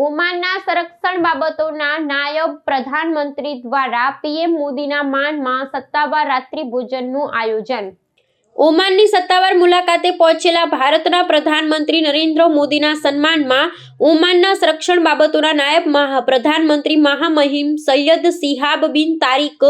ઓમાનના સંરક્ષણ બાબતોના નાયબ પ્રધાનમંત્રી દ્વારા પીએમ મોદીના માનમાં સત્તાવાર રાત્રિ ભોજનનું આયોજન। ઓમાનની સત્તાવાર મુલાકાતે પહોંચેલા ભારતના પ્રધાનમંત્રી નરેન્દ્ર મોદીના સન્માનમાં ઓમાનના સંરક્ષણ બાબતોના નાયબ પ્રધાનમંત્રી મહામહિમ સૈયદ શિહાબ બિન તારિક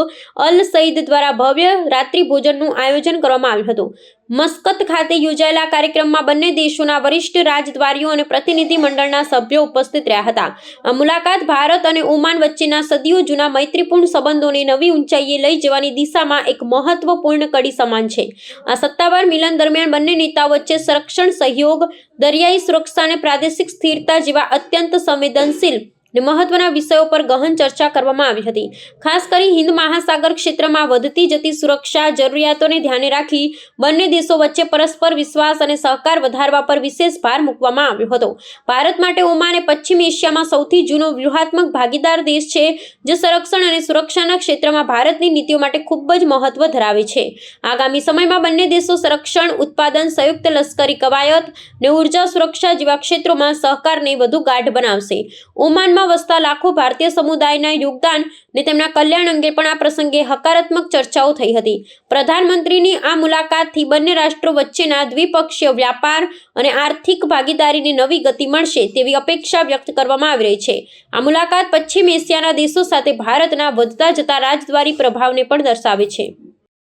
અલ સઈદ દ્વારા ભવ્ય રાત્રિ ભોજનનું આયોજન કરવામાં આવ્યું હતું। મસ્કત ખાતે યોજાયેલા કાર્યક્રમમાં બંને દેશોના વરિષ્ઠ રાજદ્વારીઓ અને પ્રતિનિધિ મંડળના સભ્યો ઉપસ્થિત રહ્યા હતા। આ મુલાકાત ભારત અને ઓમાન વચ્ચેના સદીઓ જૂના મૈત્રીપૂર્ણ સંબંધોને નવી ઊંચાઈએ લઈ જવાની દિશામાં એક મહત્વપૂર્ણ કડી સમાન છે। આ સત્તાવાર મિલન દરમિયાન બંને નેતાઓ વચ્ચે સંરક્ષણ સહયોગ, દરિયાઈ સુરક્ષા અને પ્રાદેશિક સ્થિરતા જેવા અત્યંત સંવેદનશીલ અને મહત્વના વિષયો પર ગહન ચર્ચા કરવામાં આવી હતી। ખાસ કરી હિન્દ મહાસાગર ક્ષેત્રમાં વધતી જતી સુરક્ષા જરૂરિયાતોને ધ્યાને રાખી બંને દેશો વચ્ચે પરસ્પર વિશ્વાસ અને સહકાર વધારવા પર વિશેષ ભાર મૂકવામાં આવ્યો હતો। ભારત માટે ઓમાન એ પશ્ચિમ એશિયામાં સૌથી જૂનો વ્યૂહાત્મક ભાગીદાર દેશ છે, જે સંરક્ષણ અને સુરક્ષાના ક્ષેત્રમાં ભારતની નીતિઓ માટે ખૂબ જ મહત્વ ધરાવે છે। આગામી સમયમાં બંને દેશો સંરક્ષણ ઉત્પાદન, સંયુક્ત લશ્કરી કવાયત અને ઉર્જા સુરક્ષા જેવા ક્ષેત્રોમાં સહકારને વધુ ગાઢ બનાવશે। ઓમાનમાં વસતા લાખો ભારતીય સમુદાયના યોગદાન અને તેમના કલ્યાણ અંગે પણ આ પ્રસંગે હકારાત્મક ચર્ચાઓ થઈ હતી। પ્રધાનમંત્રીની આ મુલાકાતથી બંને રાષ્ટ્રો વચ્ચેના દ્વિપક્ષીય વ્યાપાર અને આર્થિક ભાગીદારીને નવી ગતિ મળશે તેવી અપેક્ષા વ્યક્ત કરવામાં આવી રહી છે। આ મુલાકાત પશ્ચિમ એશિયાના દેશો સાથે ભારતના વધતા જતા રાજદ્વારી પ્રભાવને પણ દર્શાવે છે।